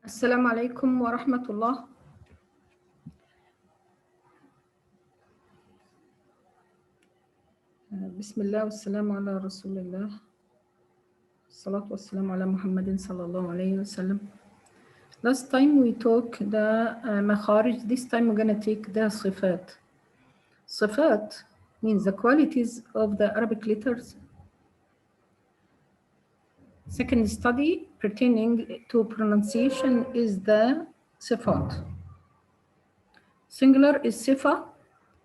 السلام عليكم ورحمة الله. بسم الله والسلام على رسول الله. الصلاة والسلام على محمد صلى الله عليه وسلم. Last time we took the makharij. This time we're going to take the صفات. صفات means the qualities of the Arabic letters. Second study pertaining to pronunciation is the صفات. Singular is صفة,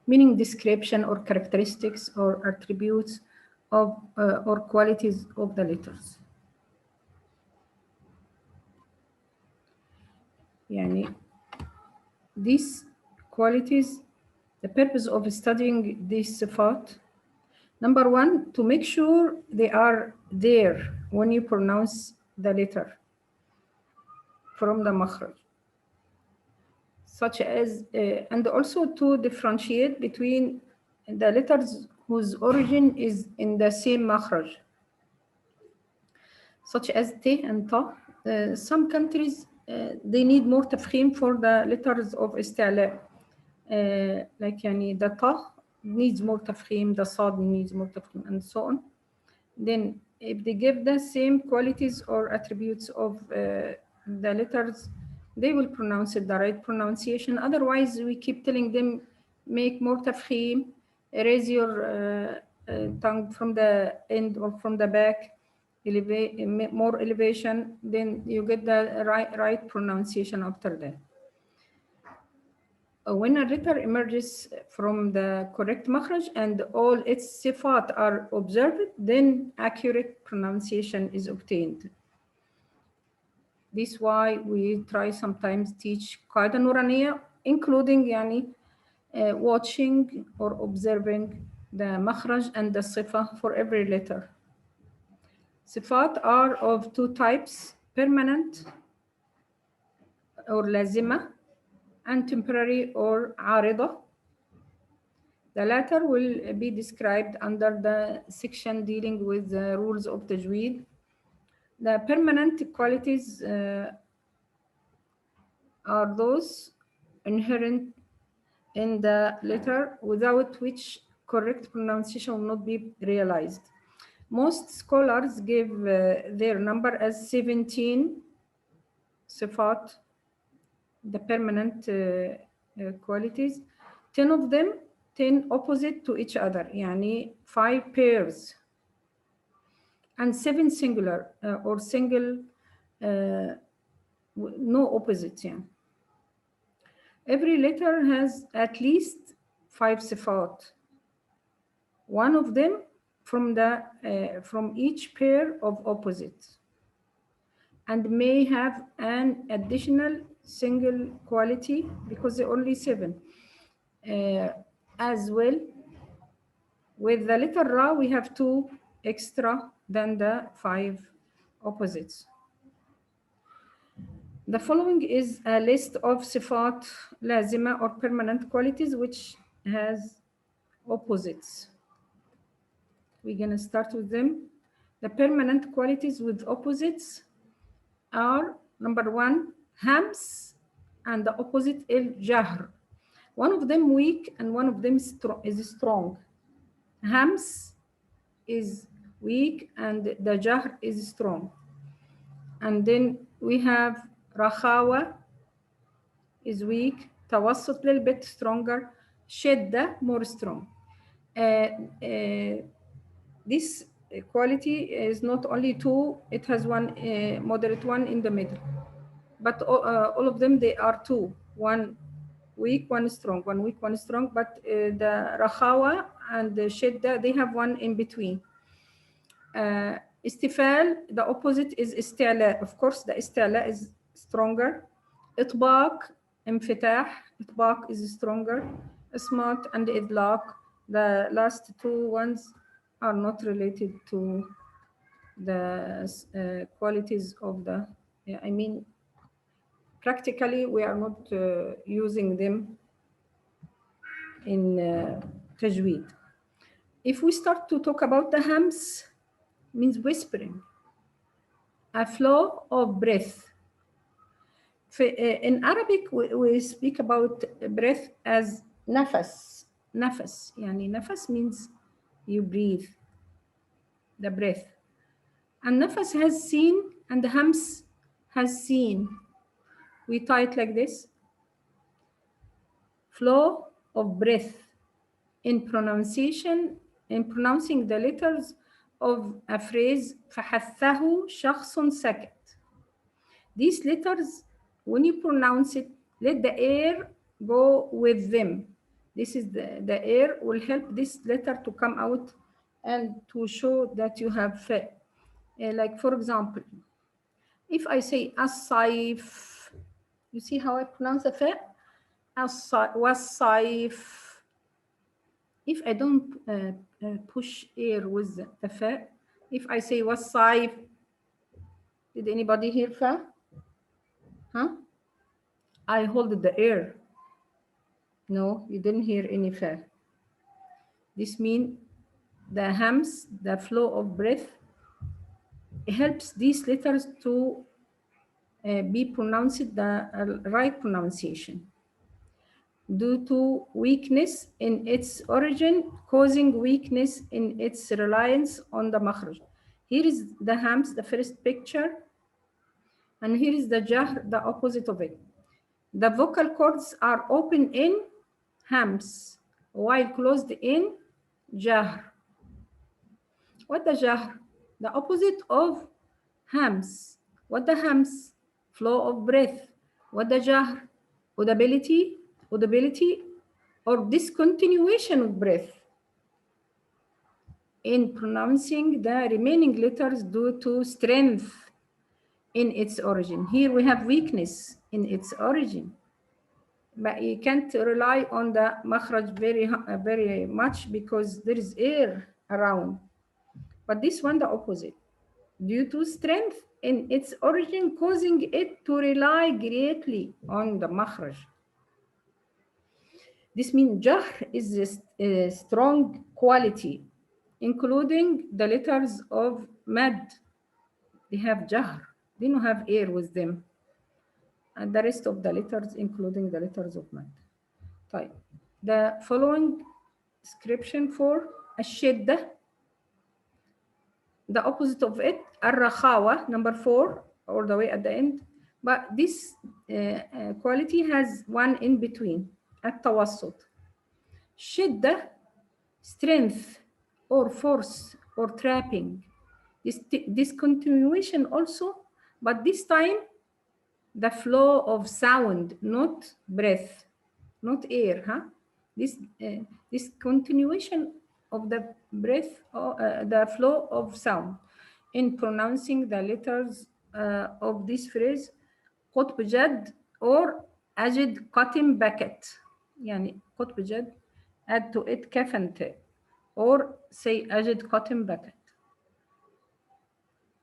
meaning description or characteristics or attributes of or qualities of the letters. يعني these qualities, the purpose of studying these صفات, number one, to make sure they are there when you pronounce the letter from the makhraj, such as and also to differentiate between the letters whose origin is in the same makhraj, such as t and ta. Some countries they need more تفخيم for the letters of استعلاء. Like يعني the ta needs more تفخيم, the صاد needs more تفخيم, and so on. Then if they give the same qualities or attributes of the letters, they will pronounce it the right pronunciation. Otherwise, we keep telling them, make more تفخيم, raise your tongue from the end or from the back, more elevation, then you get the right pronunciation after that. When a letter emerges from the correct makhraj and all its sifat are observed, then accurate pronunciation is obtained. This is why we try sometimes teach qaida nuraniya, including yani, watching or observing the makhraj and the sifa for every letter. Sifat are of two types, permanent or lazima, and temporary or arida. The latter will be described under the section dealing with the rules of tajweed. The permanent qualities are those inherent in the letter without which correct pronunciation will not be realized. Most scholars give their number as 17 sifat, the permanent qualities. 10 of them, 10 opposite to each other, yani 5 pairs, and 7 singular or single, no opposite. Yeah. Every letter has at least 5 sifat. One of them from each pair of opposites, and may have an additional single quality because there are only 7. As well, with the letter Ra, we have 2 extra than the 5 opposites. The following is a list of sifat lazima or permanent qualities which has opposites. We're going to start with them. The permanent qualities with opposites are, number 1, hams, and the opposite al-jahr. One of them weak and one of them is strong. Hams is weak and the jahr is strong. And then we have rakhawa is weak, tawassut a little bit stronger, shidda more strong. This quality is not only 2, it has one moderate one in the middle. But all of them, they are 2, one weak, one strong, one weak, one strong. But the rakhawa and the shidda, they have one in between. Istifal, the opposite is isti'la. Of course, the isti'la is stronger. Itbaq, infitah, itbaq is stronger. Ismat and idlaq, the last 2 ones are not related to the qualities of the, I mean, practically we are not using them in tajweed. If we start to talk about the hams, means whispering, a flow of breath. In Arabic we speak about breath as nafas. Nafas يعني nafas means you breathe, the breath. And nafas has seen and hams has seen. We tie it like this. Flow of breath in pronunciation, in pronouncing the letters of a phrase فحثه شخص سكت. These letters, when you pronounce it, let the air go with them. This is the air will help this letter to come out and to show that you have fa. Like for example, if I say as-saif, you see how I pronounce the fa? Was-saif. If I don't push air with the fa, if I say was-saif, did anybody hear fa? Huh? I hold the air. No, you didn't hear any fa. This means the hams, the flow of breath, helps these letters to be pronounced the right pronunciation. Due to weakness in its origin, causing weakness in its reliance on the makhraj. Here is the hams, the first picture, and here is the jahr, the opposite of it. The vocal cords are open in hams, while closed in jahr. What the jahr? The opposite of hams. What the hams? Flow of breath. What the jahr? Audibility, or discontinuation of breath in pronouncing the remaining letters due to strength in its origin. Here we have weakness in its origin. But you can't rely on the makhraj very much because there is air around. But this one, the opposite. Due to strength in its origin, causing it to rely greatly on the makhraj. This means jahr is a strong quality, including the letters of mad. They have jahr. They don't have air with them. And the rest of the letters, including the letters of mad. طيب. The following description for الشدة, the opposite of it, الرخاوة, number 4, all the way at the end. But this quality has one in between, التوسط. شدة, strength or force or trapping. This continuation also, but this time the flow of sound, not breath, not air, huh? This continuation of the breath, the flow of sound in pronouncing the letters of this phrase, قطب جد or أجد قاتم بكت. يعني قطب جد, add to it كاف and ت, or say أجد قاتم بكت.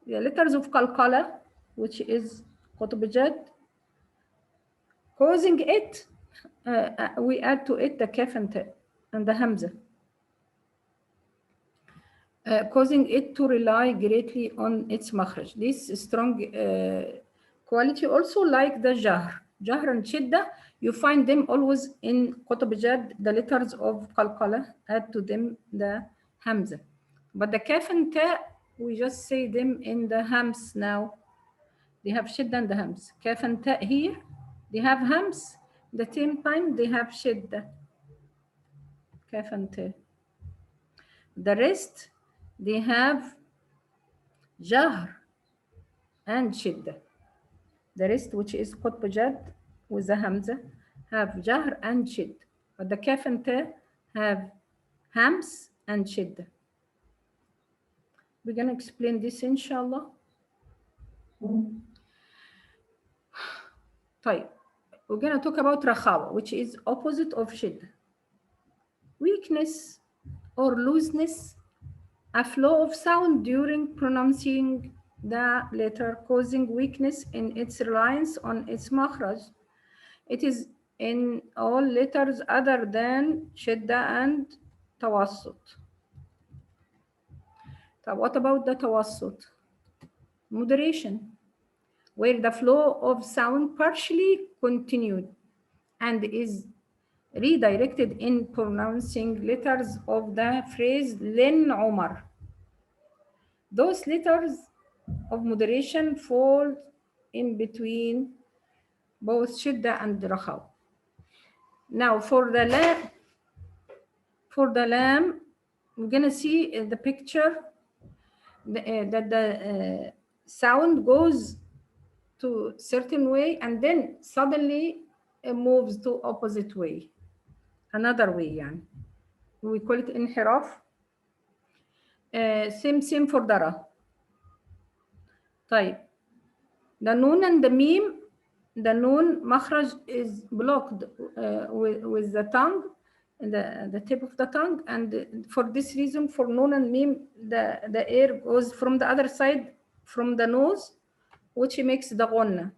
The letters of قلقلة, which is قطب جد, causing it, we add to it the kaf and ta and the hamza, causing it to rely greatly on its makhraj. This strong quality also like the jahr. Jahr and shidda, you find them always in qutb jad, the letters of qalqala, add to them the hamza. But the kaf and ta, we just say them in the hams now. They have shidda and the hams. Kaf and ta here, they have hams. At the same time, they have shidda. Kaf and ta. The rest, they have jahr and shidda. The rest, which is qutb jad with the hamza, have jahr and shidd. But the kaf and ta have hams and shidda. We're going to explain this, inshallah. طيب. We're going to talk about rakhawa, which is opposite of shidda. Weakness or looseness, a flow of sound during pronouncing the letter, causing weakness in its reliance on its makhraj. It is in all letters other than shidda and tawassut. So what about the tawassut? Moderation. where the flow of sound partially continued and is redirected in pronouncing letters of the phrase Len Omar. Those letters of moderation fall in between both shidda and rakhaw. Now for the lam, we're gonna see in the picture that the sound goes to certain way and then suddenly it moves to opposite way, another way يعني. We call it انحراف. Same for dara. طيب the noon and the meme, the noon makhraj is blocked with the tongue, the tip of the tongue, and for this reason, for noon and meme, the air goes from the other side, from the nose, which makes the ghonna.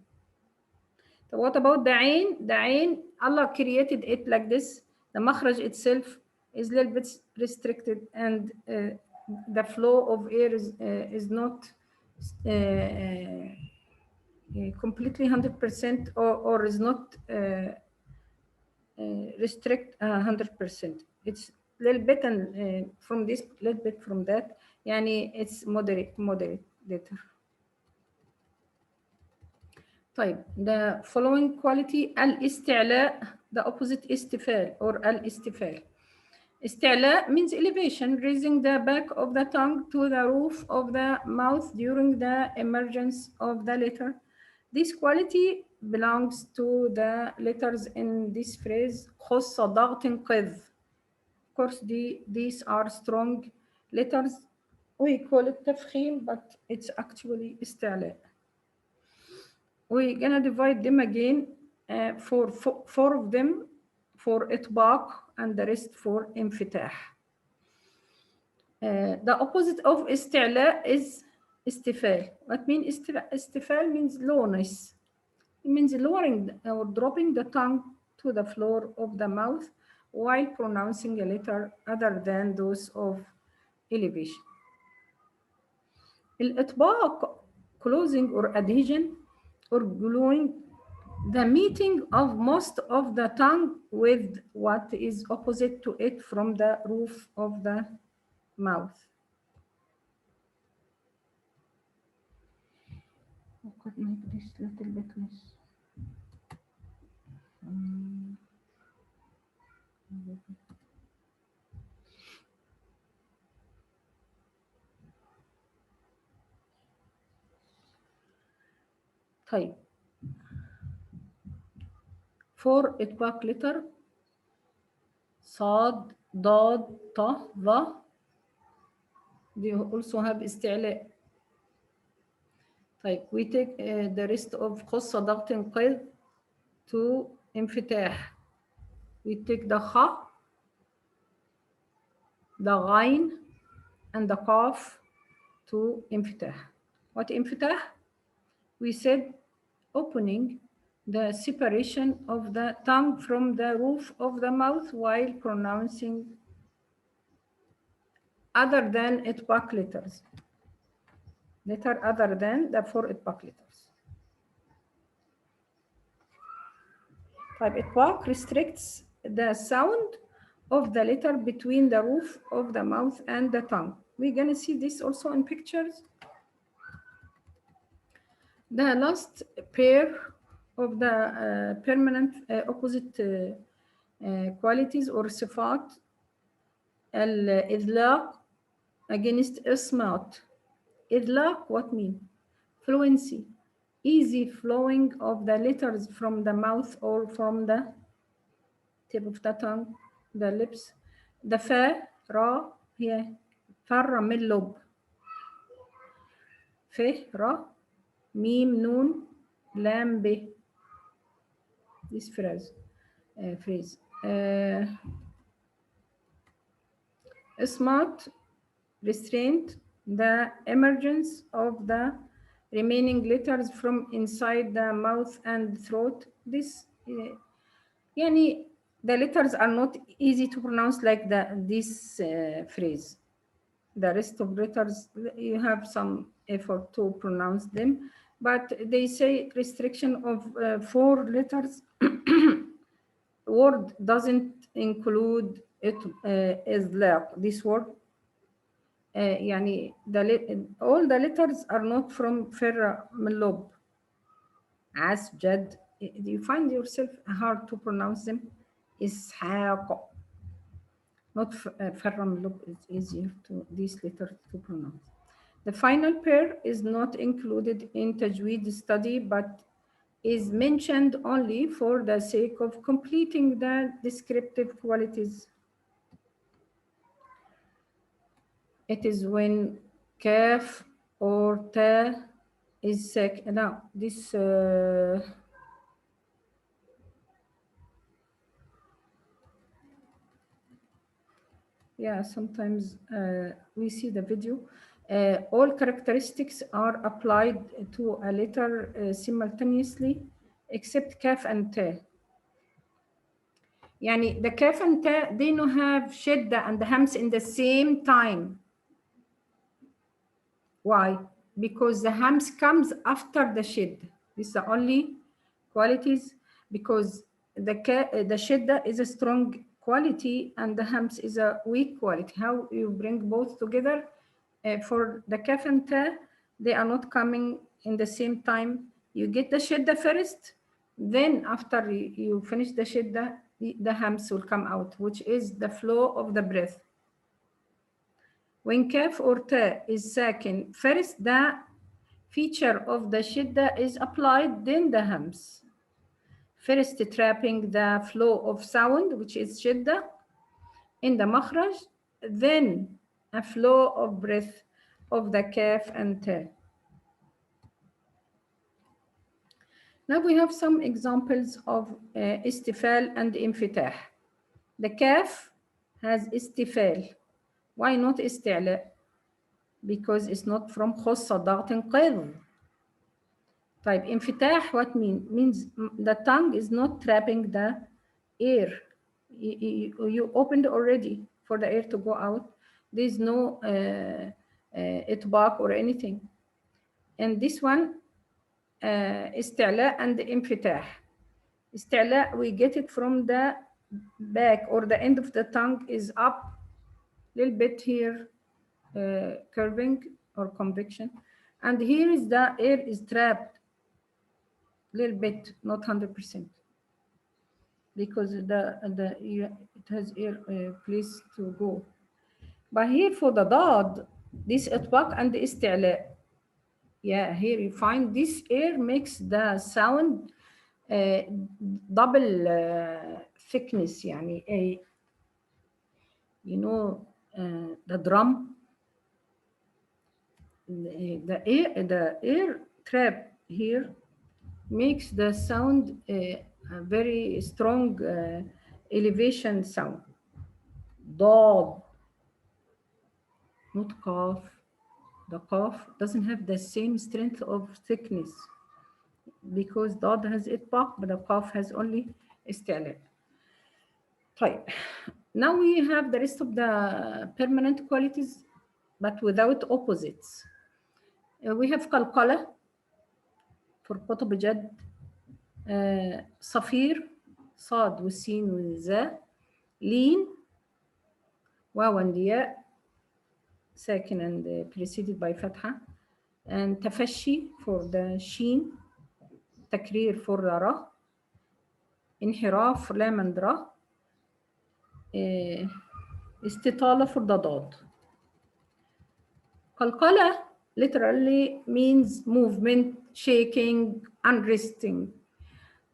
So what about the ain? The ain, Allah created it like this. The makhraj itself is a little bit restricted, and the flow of air is not completely 100% or is not restrict 100%. It's a little bit and from this, little bit from that. Yani it's moderate later. طيب the following quality الاستعلاء, the opposite استفال or الاستفال. استعلاء means elevation, raising the back of the tongue to the roof of the mouth during the emergence of the letter. This quality belongs to the letters in this phrase خص ضغط قذ. Of course, these are strong letters. We call it تفخيم, but it's actually استعلاء. We're gonna divide them again for four of them for إطباق and the rest for انفتاح. The opposite of استعلاء is استفال. What means استفال means lowness. It means lowering or dropping the tongue to the floor of the mouth while pronouncing a letter other than those of elevation. الإطباق, closing or adhesion or gluing, the meeting of most of the tongue with what is opposite to it from the roof of the mouth. I could make this little bit less. طيب for إطباق letter صاد ضاد ط ظ, they also have استعلاء. طيب we take the rest of خص ضغط قذ to انفتاح. We take the خ, the غين and the قاف to انفتاح. What انفتاح? We said opening, the separation of the tongue from the roof of the mouth while pronouncing other than إطباق letters. Letter other than the four إطباق letters. طيب إطباق restricts the sound of the letter between the roof of the mouth and the tongue. We're gonna see this also in pictures. The last pair of the permanent opposite qualities or صفات الإذلاق against إصمات. إذلاق, what mean? Fluency, easy flowing of the letters from the mouth or from the tip of the tongue, the lips. The fa, ra, هي فر من لب. ف, ra, ميم, نون, لام, ب. This phrase. Smart, restraint, the emergence of the remaining letters from inside the mouth and throat. This, yani, the letters are not easy to pronounce like this phrase. The rest of letters, you have some effort to pronounce them. but they say restriction of 4 letters word doesn't include it إطلاق. This word يعني all the letters are not from فر من اللب. As جد, you find yourself hard to pronounce them. إسحاق, not فر من اللب is easier to these letters to pronounce. The final pair is not included in Tajweed study, but is mentioned only for the sake of completing the descriptive qualities. It is when kaf or ta is sec. Now, this yeah, sometimes we see the video. All characteristics are applied to a letter simultaneously, except kaf and ta. يعني the kaf and ta, they don't have shidda and the hams in the same time. Why? Because the hams comes after the shidda. This is the only qualities, because the shidda is a strong quality and the hams is a weak quality. How you bring both together? For the kaf and ta, they are not coming in the same time. You get the shidda first, then after you finish the shidda, the hams will come out, which is the flow of the breath. When kaf or ta is sakin, first the feature of the shidda is applied, then the hams. First trapping the flow of sound, which is shidda, in the makhraj, then a flow of breath of the kaf and ta. Now we have some examples of istifal and infitah. The kaf has istifal. Why not isti'la? Because it's not from khossa ضغط قذ. طيب انفتاح, what means the tongue is not trapping the air. You opened already for the air to go out. There's no itbaq or anything. And this one استعلاء and انفتاح. استعلاء, we get it from the back, or the end of the tongue is up a little bit here, curving or convection, and here is the air is trapped a little bit, not 100%, because it has air place to go. But here for the dad, this itbaq and the istila, yeah, here you find this air makes the sound double thickness, يعني you know the drum, the air trap here makes the sound a very strong elevation sound. Dad, not qaf. The qaf doesn't have the same strength of thickness because dad has itbaq, but the qaf has only istila. طيب. Now we have the rest of the permanent qualities, but without opposites. We have qalqala for قطب جد, صفير, صاد والسين والزاء, لين, واو and ياء, ساكن and preceded by فتحة, and تفشي for the sheen, تكرير for the ra, انحراف لام and ra, استطالة for the ضاد. قلقلة literally means movement, shaking, unresting.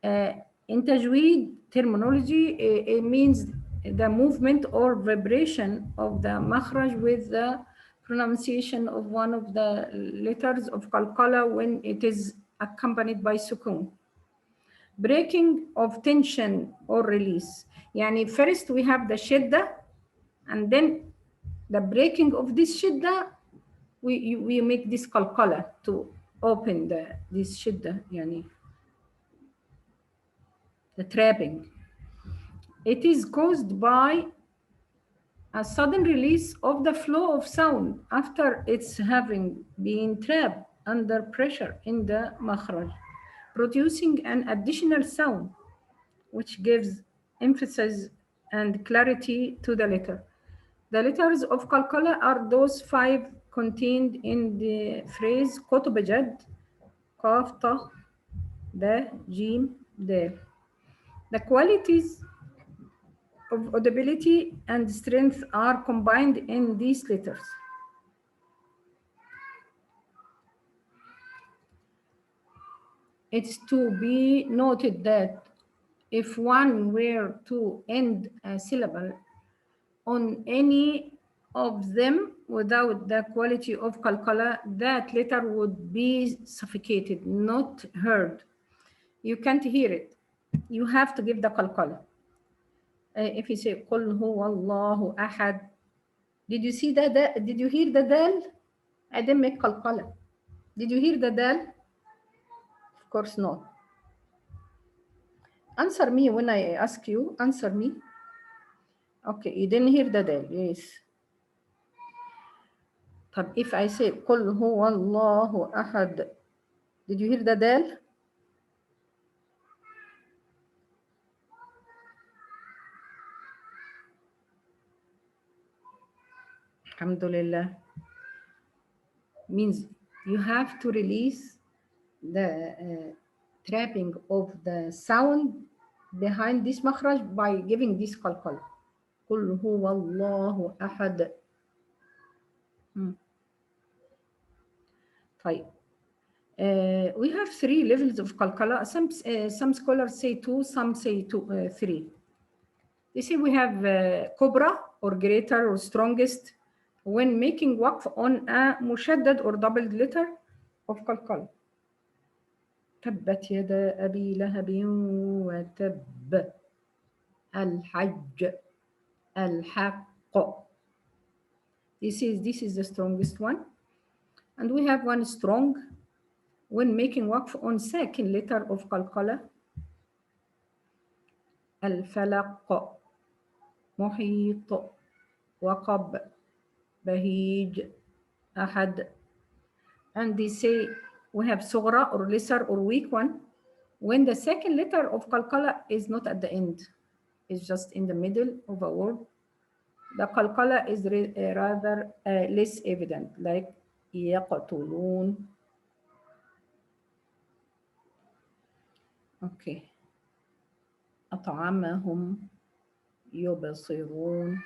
In Tajweed terminology, it means the movement or vibration of the makhraj with the pronunciation of one of the letters of qalqala when it is accompanied by sukun. Breaking of tension or release. Yani first we have the shidda, and then the breaking of this shidda, we make this qalqala to open this shidda, yani the trapping. It is caused by a sudden release of the flow of sound after it's having been trapped. under pressure in the makhraj, producing an additional sound which gives emphasis and clarity to the letter. The letters of Qalqala are those five contained in the phrase قطب جد قاف ط د جيم د. The qualities of audibility and strength are combined in these letters. It's to be noted that if one were to end a syllable on any of them without the quality of qalqala, that letter would be suffocated, not heard. You can't hear it. You have to give the qalqala. If you say قل هو الله أحد, did you see that? Did you hear the dal? I didn't make qalqala. Did you hear the dal? Of course not. Answer me when I ask you. Answer me. Okay, you didn't hear the dal. Yes. طب if I say قل هو الله أحد, did you hear the dal? Alhamdulillah. Means you have to release the trapping of the sound behind this makhraj by giving this qalqal. قل هو الله أحد. طيب. We have three levels of qalqala. Some scholars say two, some say three. They say we have kubra or greater or strongest when making waqf on a mushaddad or doubled letter of qalqala. تبت يدا أبي لهب وتب الحج الحق. This is the strongest one. And we have one strong when making waqf on second letter of qalqala. الفلق محيط وقب بهيج أحد. And they say we have صغرى or lesser or weak one when the second letter of qalqala is not at the end, it's just in the middle of a word. The qalqala is rather less evident, like يقتلون. Okay. أطعمهم يبصرون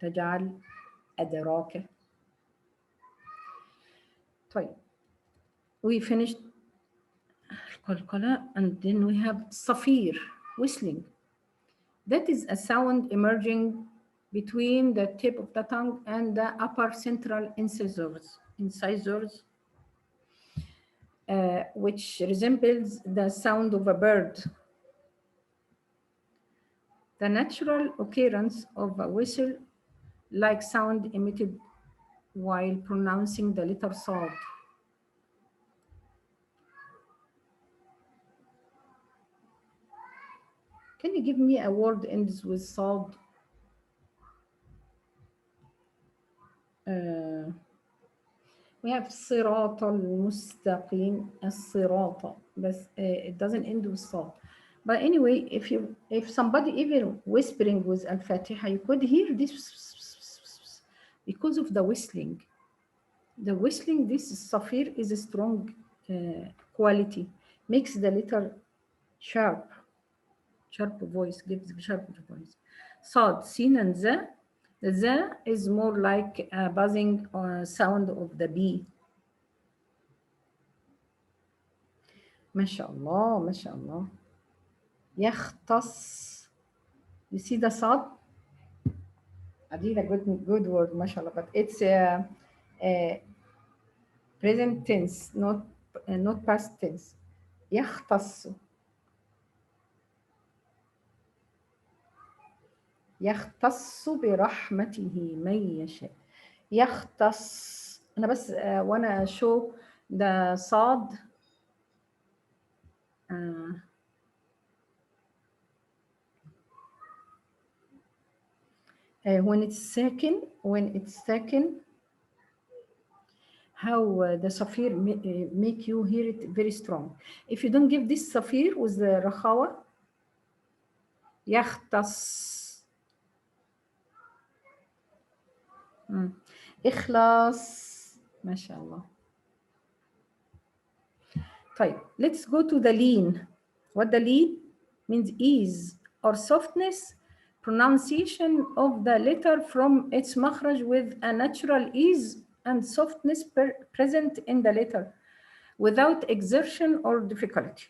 تجعل أدراك. طيب. We finished qalqala, and then we have safir, whistling. That is a sound emerging between the tip of the tongue and the upper central incisors, which resembles the sound of a bird. The natural occurrence of a whistle-like sound emitted while pronouncing the letter sad. Can you give me a word ends with sad? We have صراط المستقيم, الصراط, but it doesn't end with sad. But anyway, if somebody even whispering with Al-Fatiha, you could hear this because of the whistling. The whistling, this safir is a strong quality, makes the letter sharp voice, gives sharp voice. Sad, sin and za. The za is more like a buzzing sound of the bee. MashaAllah, MashaAllah. يختص. You see the sad? I did a good word, MashaAllah, but it's present tense, not past tense. يختص. يختص برحمته من يشاء. يختص. أنا بس وأنا show the صاد when it's second, how the safir make you hear it very strong. If you don't give this safir with the rakhawa, يختص. إخلاص. ما شاء الله. طيب, let's go to the lean. What the lean means ease or softness, pronunciation of the letter from its makhraj with a natural ease and softness present in the letter without exertion or difficulty.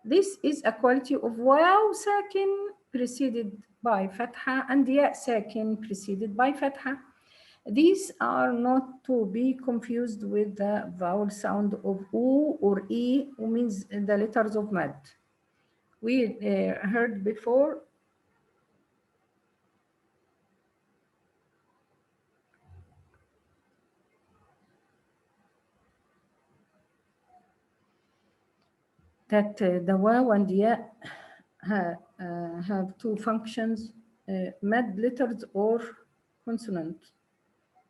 This is a quality of waw sakin preceded by fatha and ya sakin preceded by fatha. These are not to be confused with the vowel sound of u or e, who means the letters of mad. We heard before that the waw and ya have two functions, mad letters or consonant.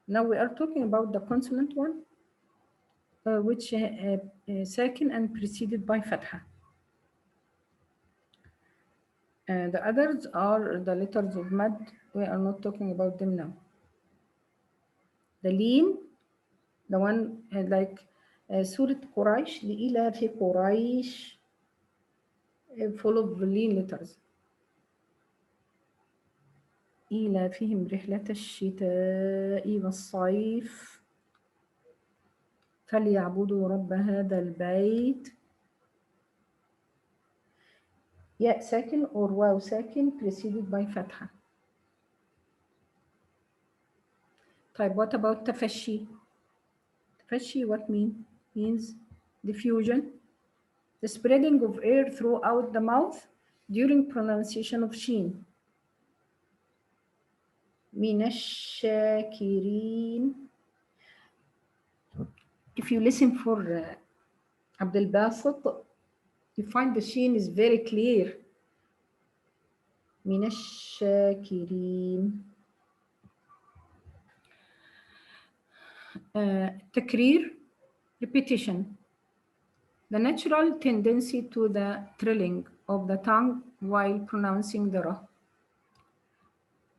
Now we are talking about the consonant one, which sakin and preceded by fatha. The others are the letters of mad. We are not talking about them now. The lean, the one like Surah Quraysh, لإلاف قريش, full of lean letters. إيلافهم رحلة الشتاء والصيف فليعبدوا رب هذا البيت. Ya sakin or waw sakin preceded by fatha. طيب, what about tafashi? Tafashi, what means diffusion, the spreading of air throughout the mouth during pronunciation of sheen. من الشاكرين. If you listen for Abdul Basit, you find the sheen is very clear. من الشاكرين. تكرير, repetition, the natural tendency to the trilling of the tongue while pronouncing the ra,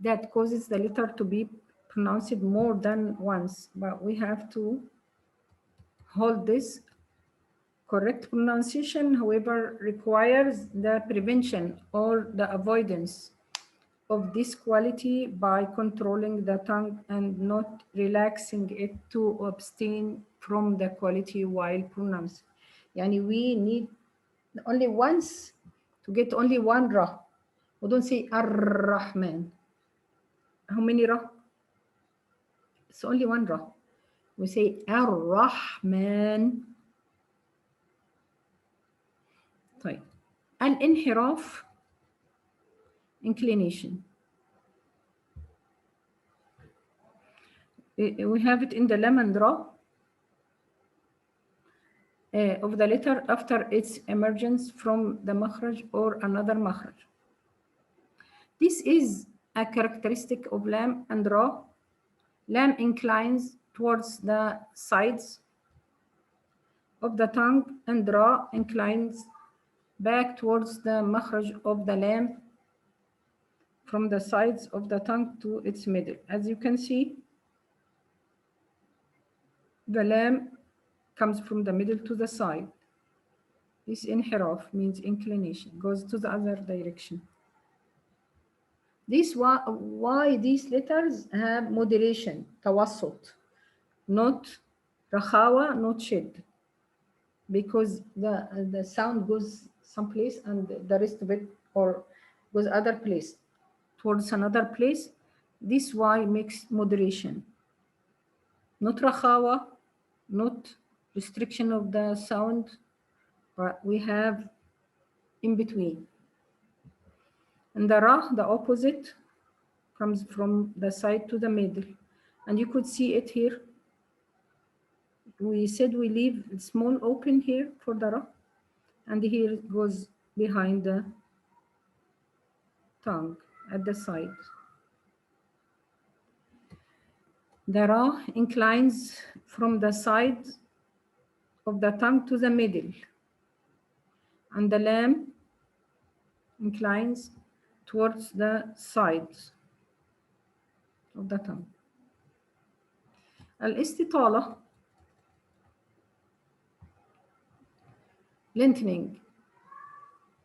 that causes the letter to be pronounced more than once, but we have to hold this. Correct pronunciation, however, requires the prevention or the avoidance of this quality by controlling the tongue and not relaxing it to abstain from the quality while pronouncing. Yani we need only once to get only one ra. We don't say ar-Rahman. How many ra? It's only one ra. We say ar-Rahman. طيب. الانحراف, inclination. We have it in the lam and ra of the letter after its emergence from the makhraj or another makhraj. This is a characteristic of lam and ra. Lam inclines towards the sides of the tongue and ra inclines back towards the makhraj of the lam from the sides of the tongue to its middle. As you can see, the lam comes from the middle to the side. This inhiraf means inclination, goes to the other direction. This why these letters have moderation, tawassut, not rakhawa, not shid, because the sound goes someplace and the rest of it or goes other place towards another place. This why makes moderation, not rakhawa, not restriction of the sound, but we have in between. And the ra, the opposite, comes from the side to the middle. And you could see it here. We said we leave a small open here for the ra, and here it goes behind the tongue at the side. The ra inclines from the side of the tongue to the middle, and the lam inclines towards the sides of the tongue. الاستطالة lengthening.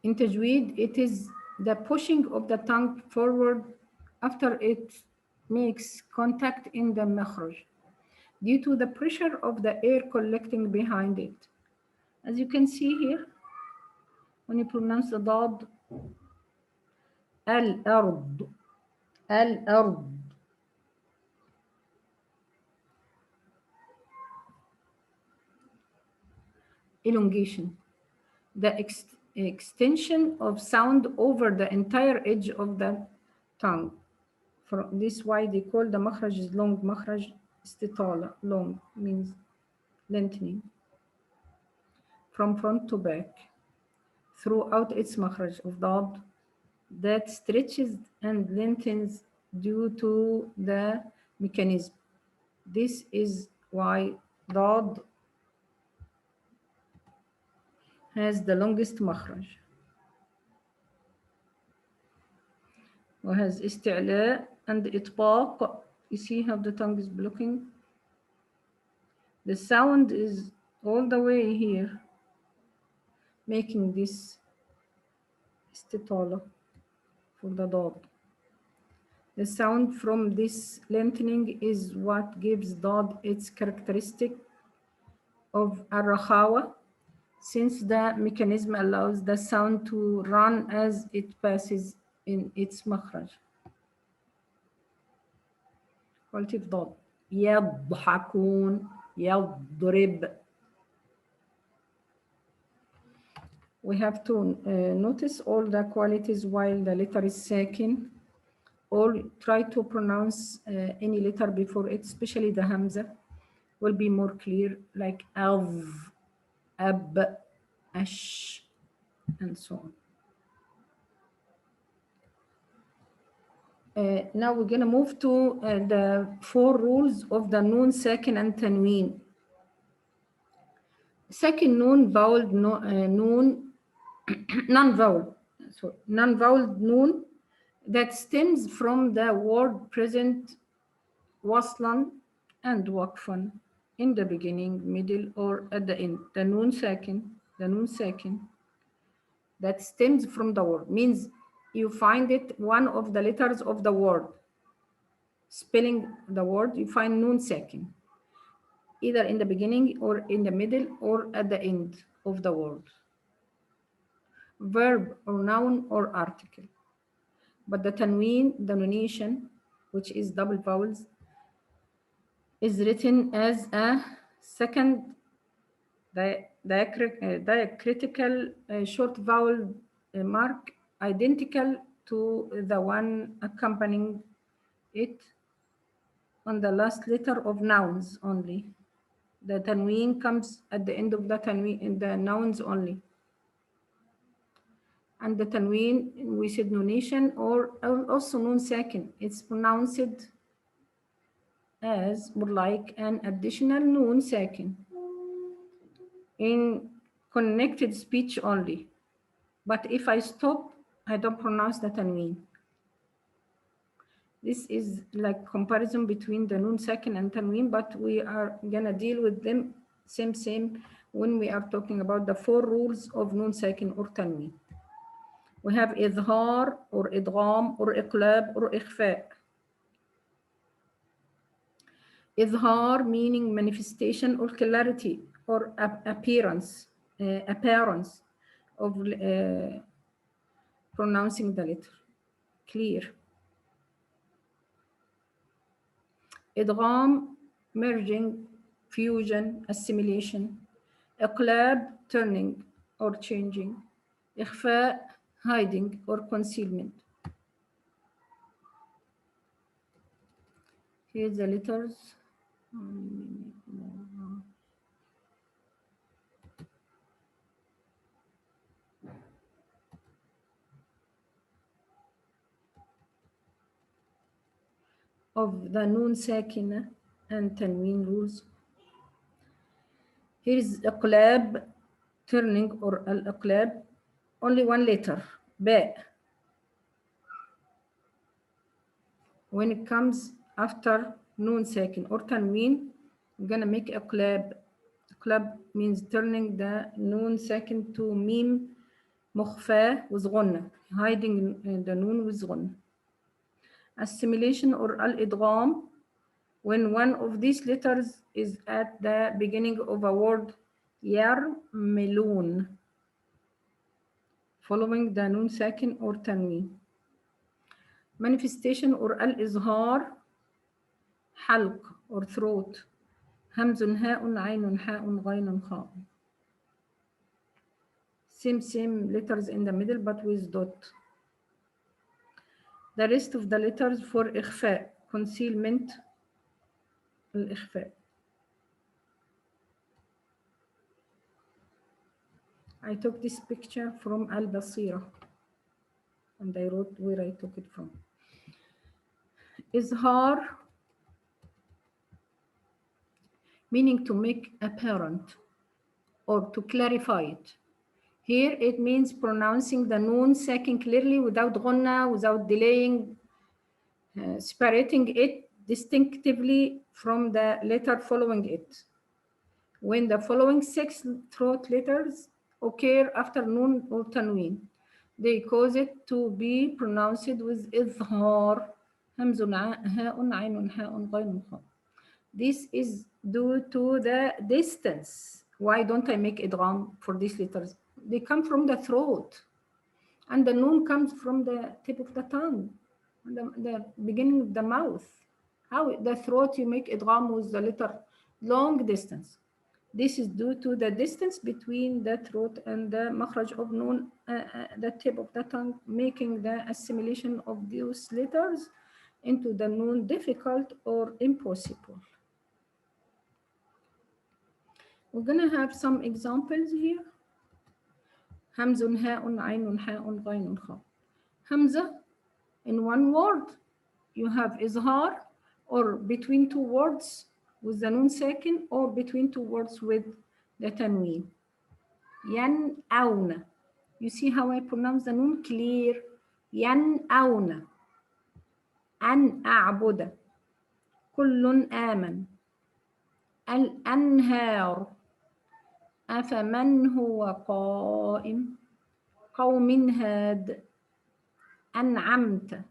In tajweed, it is the pushing of the tongue forward after it makes contact in the makhraj due to the pressure of the air collecting behind it. As you can see here, when you pronounce the dad, al-ard, al-ard. Elongation, the extension of sound over the entire edge of the tongue. From this why they call the makhraj is long makhraj. Istitala, long means lengthening from front to back throughout its makhraj of dad that stretches and lengthens due to the mechanism. This is why dad has the longest makhraj. وهذا استعلاء and إطباق. You see how the tongue is blocking? The sound is all the way here, making this istitala for the dad. The sound from this lengthening is what gives dad its characteristic of ar-rakhawa, since the mechanism allows the sound to run as it passes in its makhraj. Quality of dad. يضحكون, يضرب. We have to notice all the qualities while the letter is sakin. Or try to pronounce any letter before it, especially the hamza, will be more clear, like av, ab, ash, and so on. Now we're going to move to the 4 rules of the noon, sakin, and tanween. Sakin noon, vowel noon, non-vowel, sorry, non-vowel noon that stems from the word present waslan and waqfan in the beginning, middle, or at the end. The noon sakin that stems from the word means you find it one of the letters of the word. Spelling the word, you find noon sakin either in the beginning or in the middle or at the end of the word. Verb or noun or article. But the tanween, the nunation, which is double vowels, is written as a second diacritical short vowel mark identical to the one accompanying it on the last letter of nouns only. The tanween comes at the end of the tanween in the nouns only. And the tanween, we said nunation or also nun sakin. It's pronounced as more like an additional noon sakin in connected speech only. But if I stop, I don't pronounce the tanween. This is like comparison between the noon sakin and tanween, but we are gonna deal with them same when we are talking about the 4 rules of noon sakin or tanween. We have idhar or idgham or iqlab or ikhfa. Idhar meaning manifestation or clarity or appearance of pronouncing the letter, clear. Idgham, merging, fusion, assimilation. Iqlab, turning or changing. Ikhfa, hiding or concealment. Here's the letters. Of the noon sakina and tanween rules. Here is إقلاب, turning or الإقلاب, only one letter, باء. When it comes after noon sakin or tanween, we're gonna make إقلاب. إقلاب means turning the noon sakin to mim مخفاة with غنة, hiding the noon with غنة. Assimilation or al-idgham, when one of these letters is at the beginning of a word, يرملون, following the noon sakin or tanween. Manifestation or al-izhar, حلق or throat, همز هاء عين حاء غين خاء. Same letters in the middle but with dot. The rest of the letters for إخفاء, concealment, الإخفاء. I took this picture from Al-Basira and I wrote where I took it from. Izhar, meaning to make apparent or to clarify it. Here it means pronouncing the noon sakin clearly without ghanna, without delaying, separating it distinctively from the letter following it. When the following 6 throat letters occur after noon or tanween, they cause it to be pronounced with izhar, hamzun ha'un aynun ha'un ghaynun kha. This is due to the distance. Why don't I make idgham for these letters? They come from the throat, and the noon comes from the tip of the tongue, the beginning of the mouth. How the throat you make idgham with the letter long distance? This is due to the distance between the throat and the makhraj of noon, the tip of the tongue, making the assimilation of those letters into the noon difficult or impossible. We're gonna have some examples here. Hamzun ha'un aynun ha'un ghaynun kha. Hamza, in one word, you have izhar, or between two words with the noon sakin, or between two words with the tanween. Yan'awna. You see how I pronounce the noon clear. Yan'awna. An a'buda. Kullun aman. Al-anhar. أفمن هو قائم قوم هاد أنعمت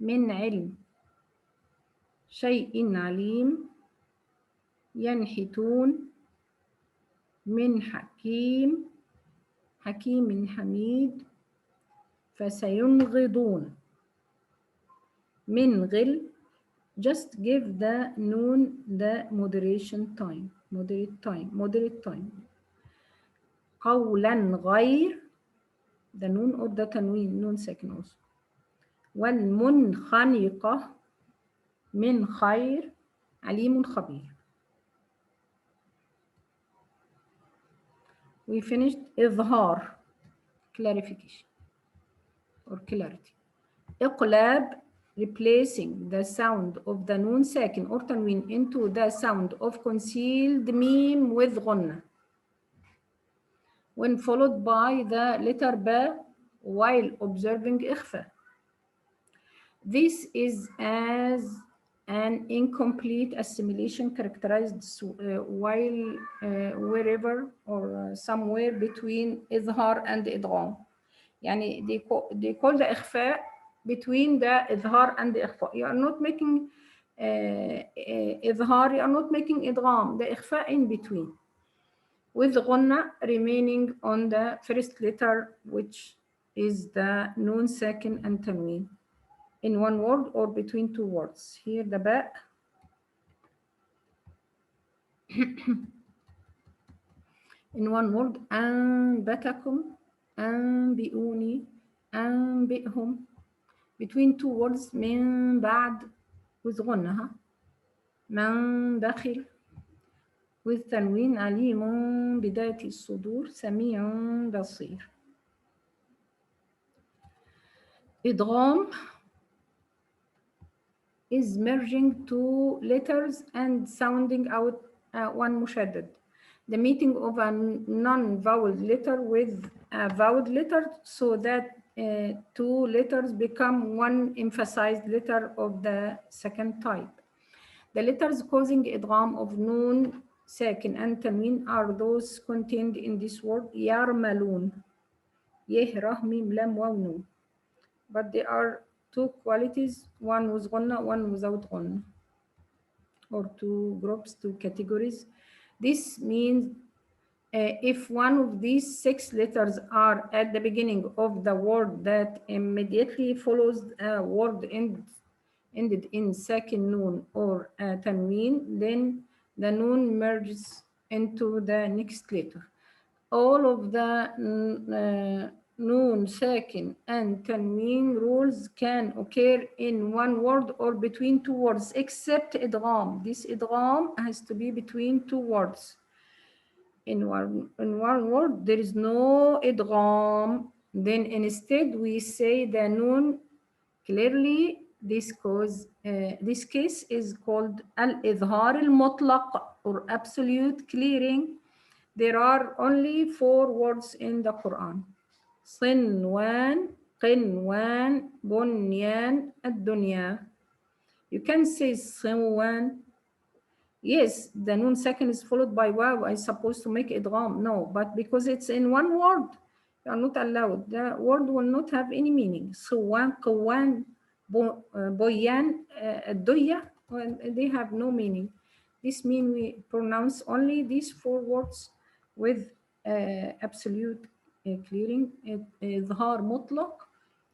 من علم شيء عليم ينحتون من حكيم حكيم حميد فسينغضون من غل. Just give the noon the moderate time. قولا غير, the noon or the tanween, noon second also. والمنخنقة من خير عليم خبير. We finished إظهار, clarification or clarity. إقلاب, replacing the sound of the noon sakin or tanween into the sound of concealed mim with غنة, when followed by the letter ba while observing إخفاء. This is as an incomplete assimilation characterized while wherever or somewhere between إظهار and إدغام. يعني they call the إخفاء between the إظهار and the إخفاء. You are not making إظهار, you are not making إدغام, the إخفاء in between, with غنة remaining on the first letter, which is the noon sakin and tanween, in one word or between two words. Here the ba. In one word, أنبتكم, أنبئوني, أنبئهم. Between two words, من بعد with غنة, من بخل, with تنوين عليم بذات الصدور سميع بصير. إدغام is merging two letters and sounding out one mushaddad. The meeting of a non-vowel letter with a vowel letter so that two letters become one emphasized letter of the second type. The letters causing idgham of noon, sakin, and tanween are those contained in this word yarmalun. Yeh, rah, mim, lam, waw, nun. But there are two qualities, one with ghunna, one without ghunna, or two groups, two categories. This means if one of these six letters are at the beginning of the word that immediately follows a word ended in sakin noon or tanween, then the noon merges into the next letter. All of the noon, sakin, and tanween rules can occur in one word or between two words, except idgham. This idgham has to be between two words. In one word, there is no idgham. Then instead, we say the noon clearly. This case is called al-idhar al-mutlaq, or absolute clearing. There are only four words in the Quran: صنوان, قنوان, bunyan, الدنيا. You can say صنوان. Yes, the noon second is followed by wow. I supposed to make idgham. No, but because it's in one word, you are not allowed. The word will not have any meaning. صوان, قوان, boyan, الدنيا, they have no meaning. This means we pronounce only these four words with absolute clearing, إظهار مطلق,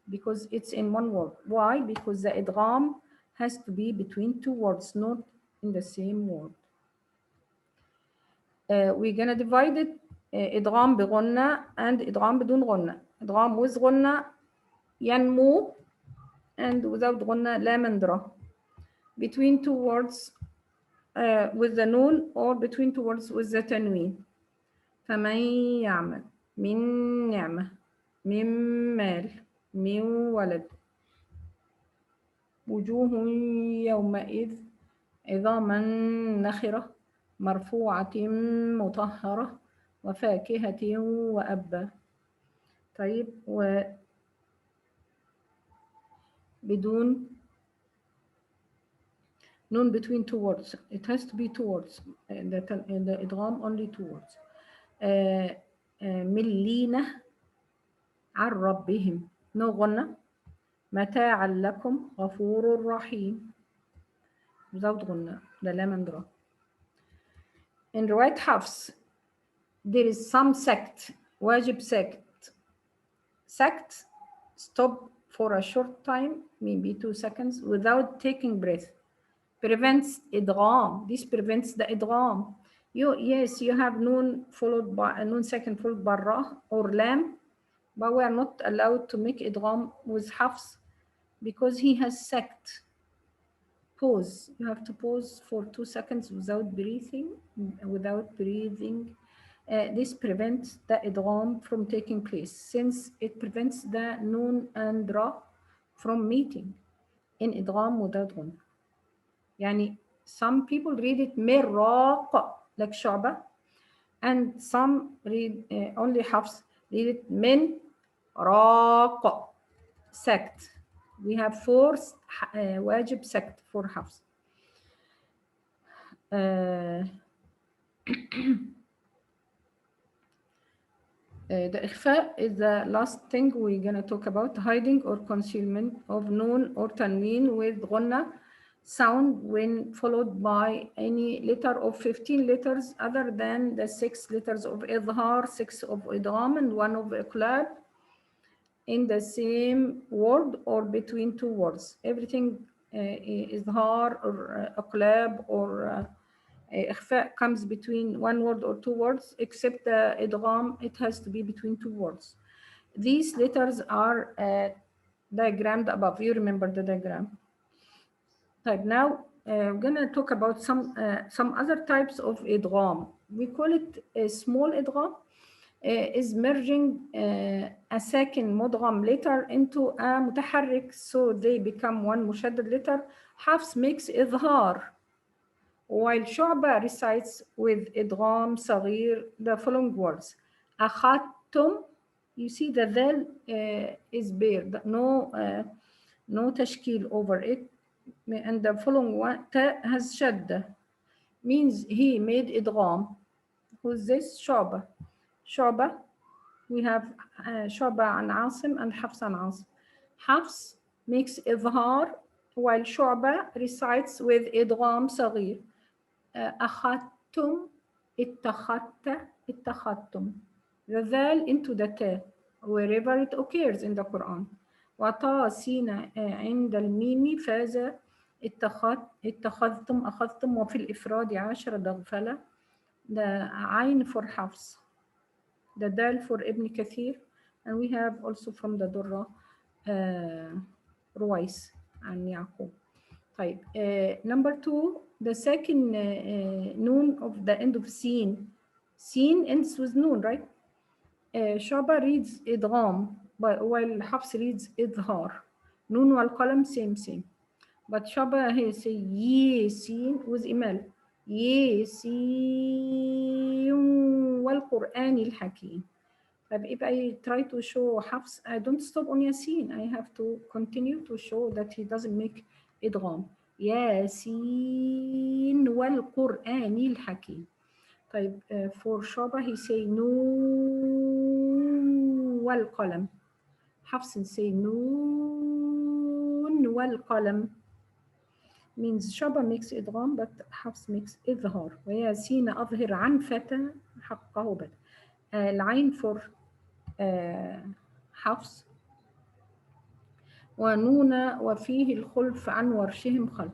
because it's in one word. Why? Because the idgham has to be between two words, not in the same word. We're gonna divide it إدغام بغنة and إدغام بدون غنة. إدغام with غنة ينمو, and without غنة لا مندرة. Between two words with the noon, or between two words with the tanween. فمن يعمل من نعمة من مال من ولد وجوه يومئذ عظاما نخرة مرفوعة مطهرة وفاكهة وأبا. طيب، وبدون noon between two words. It has to be two words. In the idgham, only two words. ملينة عن ربهم no غنة. متاعا لكم غفور رحيم without غنة. The lam and ra. In رواية حفص, there is some sect, wajib sect, stop for a short time, maybe 2 seconds, without taking breath. Prevents idgham. This prevents the idgham. Yes, you have noon followed by a noon second followed by ra or lam, but we are not allowed to make idgham with hafs because he has sect. Pause. You have to pause for 2 seconds without breathing. This prevents the idgham from taking place, since it prevents the noon and ra from meeting in idgham without ghunna. Yani some people read it miraq, like Shu'bah, and some read only Hafs read it min raq, sect. We have four wajib sect for Hafs. The ikhfa is the last thing we're going to talk about: hiding or concealment of noon or tanween with ghunna sound when followed by any letter of 15 letters other than the 6 letters of idhar, 6 of idgham, and 1 of iqlab in the same word or between two words. Everything idhar or iqlab or ikhfa comes between one word or two words, except the idgham, it has to be between two words. These letters are diagrammed above. You remember the diagram. Right, now we're gonna talk about some other types of idgham. We call it a small idgham. is merging a ساكن مدغم letter into a متحرك so they become one مشدد letter. حفص makes إظهار while شعبة recites with إدغام صغير the following words. أخذتم, you see the ذال is bare, no تشكيل over it, and the following one تا has شدة, means he made إدغام. Who's this? شعبة. شعبة, we have شعبة عن عاصم and حفص عن عاصم. حفص makes إظهار while شعبة recites with إدغام صغير. أخذتم, اتخذت, اتخذتم. The ذال into the تا wherever it occurs in the Quran. وطا سين عند الميم فاز. اتخذتم, أخذتم. وفي الإفراد 10 ضغفلة. The عين for حفص, the dal for Ibn Kathir, and we have also from the Durra رويس عن يعقوب. طيب number 2, the second noon of the end of scene. Scene ends with noon, right? شعبة reads إدغام while حفص reads إظهار. نون والقلم same. But شعبة he say ياسين with إمال. ياسين والقرآن الحكيم. But if I try to show حفص, I don't stop on ياسين. I have to continue to show that he doesn't make إدغام. ياسين والقرآن الحكيم. طيب for شعبة he say نون والقلم. حفص say نون والقلم. means شعبة makes إدغام but حفص makes إظهار. وياسين أظهر عن فتى حقه بدا. العين for حفص. ونون وفيه الخلف عن ورشهم خلف.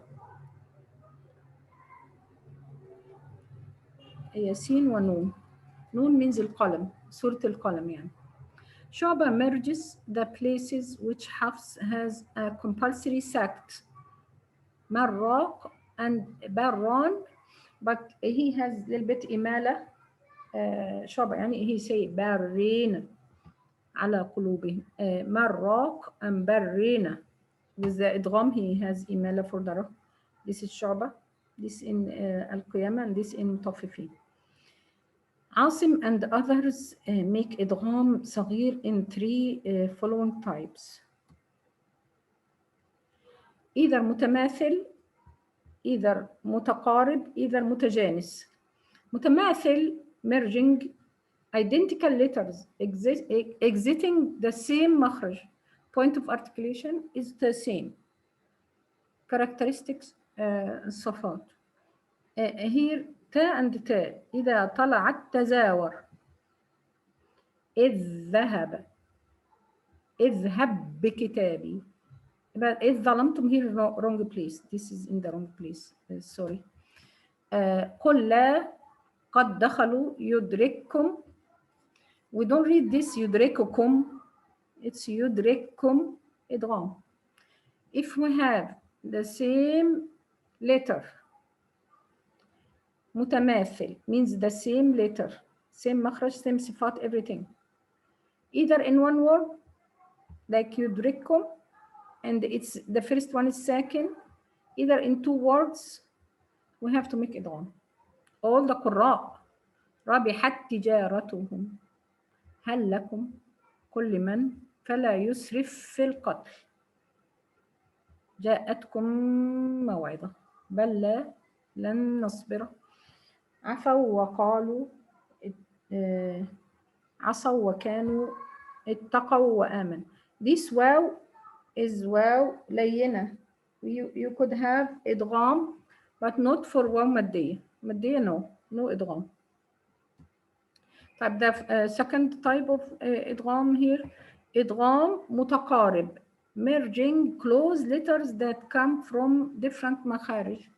ياسين ونون. نون means القلم, سورة القلم يعني. شعبة merges the places which حفص has a compulsory sect. مراق and بران, but he has a little bit إمالة. شعبة يعني he say بارين على قلوبهم. مراق and برين. With the إدغام he has إمالة for the ra. This is شعبة. This in القيامة and this in مطففين. عاصم and others make إدغام صغير in 3 following types. either متماثل, either متقارب, either متجانس. متماثل merging identical letters exiting the same مخرج. Point of articulation is the same. Characteristics الصفات. Here تا and تا إذا طلعت تزاور. إذ ذهب, اذهب بكتابي. But إذ ظلمتم here wrong place. This is in the wrong place. Sorry. قل لا قد دخلوا يدرككم. We don't read this يدرككم. It's يدرككم إدغام. If we have the same letter متماثل means the same letter, same مخرج, same صفات, everything. Either in one word like يدرككم and it's the first one is second, either in 2 words we have to make إدغام. all the قراء. ربحت تجارتهم. هل لكم كل من فلا يسرف في القتل. جاءتكم موعظة بل لا لن نصبر. عفوا وقالوا عصوا وكانوا اتقوا وآمن. This واو is واو لينة. You could have إدغام but not for واو مادية. مادية no إدغام. طيب the second type of إدغام here إدغام متقارب merging close letters that come from different مخارج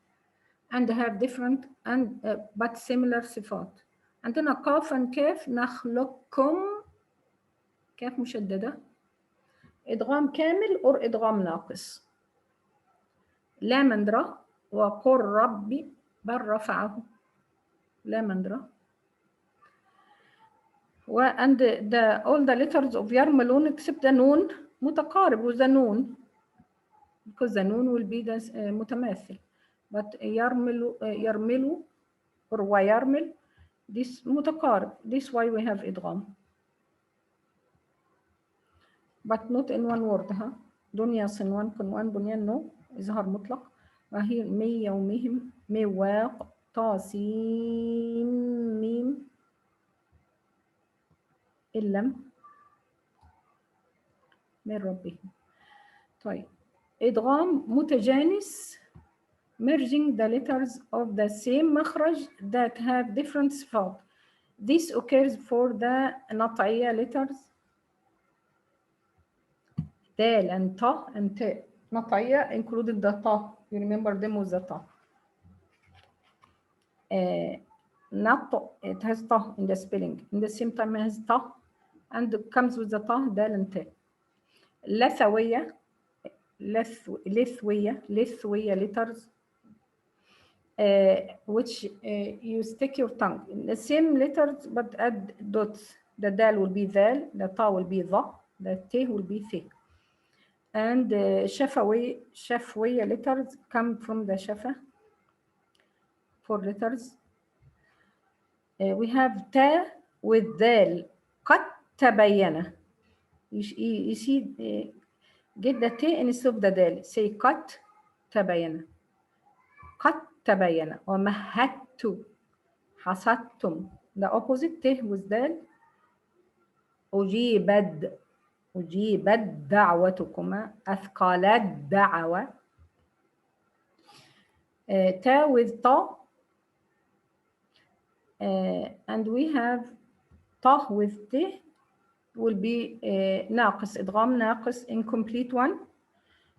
and have different and but similar صفات. عندنا قاف and كاف. نخلقكم كاف مشددة إدغام كامل أو إدغام ناقص. لا مندرة وقل ربي بل رفعه. لا مندرة. and all the letters of يرملون except the noon متقارب with the noon, because the noon will be the متماثل. But يرمل or ويرمل, this متقارب. This why we have إدغام. But not in one word. دنيا صنوان كنوان بنيان no إظهار مطلق. وهي مي يومهم مواق طاسين ميم إلم من ربهم. طيب إدغام متجانس merging the letters of the same مخرج that have different صفات. This occurs for the نطعية letters دال and ta and t. نطعية included the ta. You remember them with the ta. Not it has ta in the spelling. In the same time it has ta and comes with the ta دال and t. لثوية لثوية letters which you stick your tongue in the same letters but add dots. The dal will be dal, the ta will be the t will be th. And شفوية letters come from the shafa. 4 letters. We have ta with dal. قد تبين. You see, get the t instead of the dal. Say قد تبين. قد تبين. ومهدت. حصدتم. The opposite ت with دال. أجيبت دعوتكما. أثقلت دعوة. تا with ta. And we have ta with t will be ناقص إدغام ناقص incomplete one.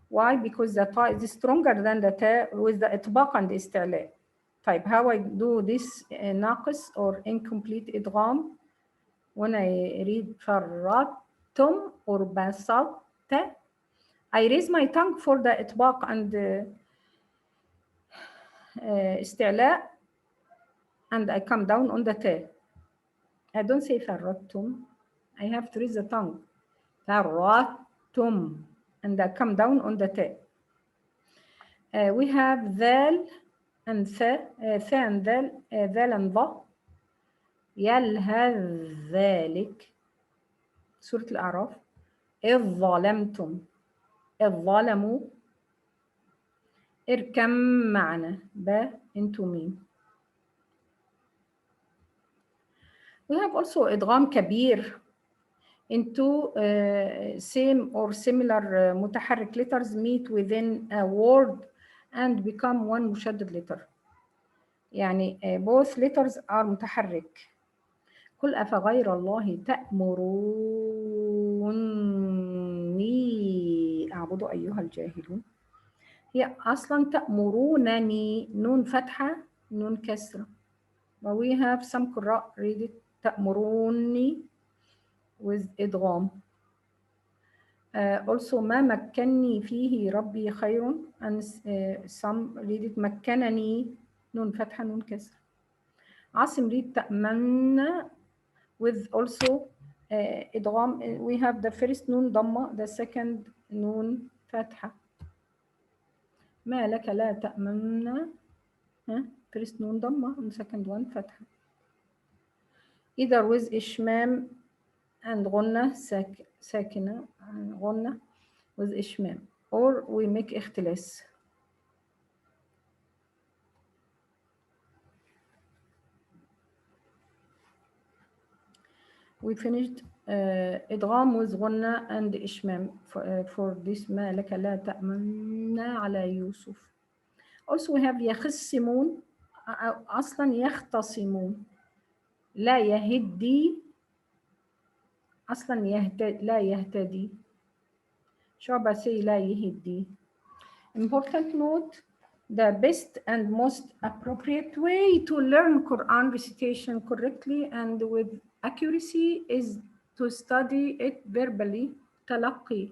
Why? Because the ta is stronger than the ta with the إطباق and استعلاء. طيب how I do this ناقص or incomplete إدغام when I read فرطتم or بسطت. I raise my tongue for the إطباق and استعلاء and I come down on the ta. I don't say فرطتم. I have to raise the tongue. فرطتم and I come down on the ta. We have ذال and ثا and ذال ذال and ظا. يلهث ذلك. سورة الأعراف. إذ ظلمتم إذ ظلموا. اركم معنا با into ميم. We have also إدغام كبير into same or similar متحرك letters meet within a word and become one مشدد letter. يعني both letters are متحرك. قل أفغير الله تأمروني أعبد أيها الجاهلون. هي أصلا تأمرونني نون فتحة نون كسرة. But we have some قراء read it تأمروني with إدغام. Also ما مكنني فيه ربي خير and some read it مكنني نون فتحة نون كسرة. عاصم read تأمن with also إدغام. We have the first نون ضمة, the second نون فتحة. ما لك لا تأمن. first نون ضمة and second one فتحة. Either with إشمام and غنة ساكنة غنة with إشمام or we make اختلاس. We finished إدغام with غنة and إشمام for this ما لك لا تأمن على يوسف. Also we have يخصمون أصلا يختصمون. لا يهدي أصلا لا يهتدي. شعبة say لا يهدي. Important note, the best and most appropriate way to learn Quran recitation correctly and with accuracy is to study it verbally. تلقي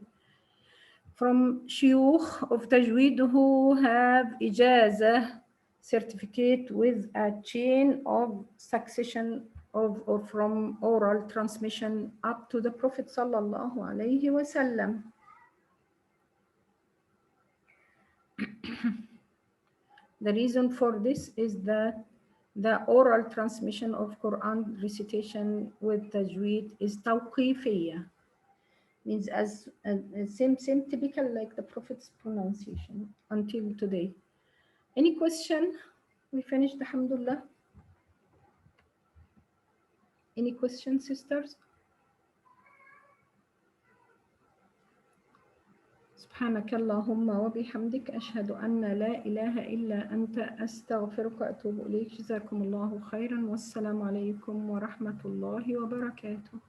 from شيوخ of tajweed who have إجازة certificate with a chain of succession or from oral transmission up to the Prophet sallallahu alaihi wasallam. The reason for this is that the oral transmission of Quran recitation with tajweed is tawqifiyya, means as same typical like the Prophet's pronunciation until today. Any question? We finished, alhamdulillah. Any questions, sisters? سبحانك اللهم وبحمدك أشهد أن لا إله إلا أنت أستغفرك وأتوب إليك. جزاكم الله خيرا والسلام عليكم ورحمة الله وبركاته.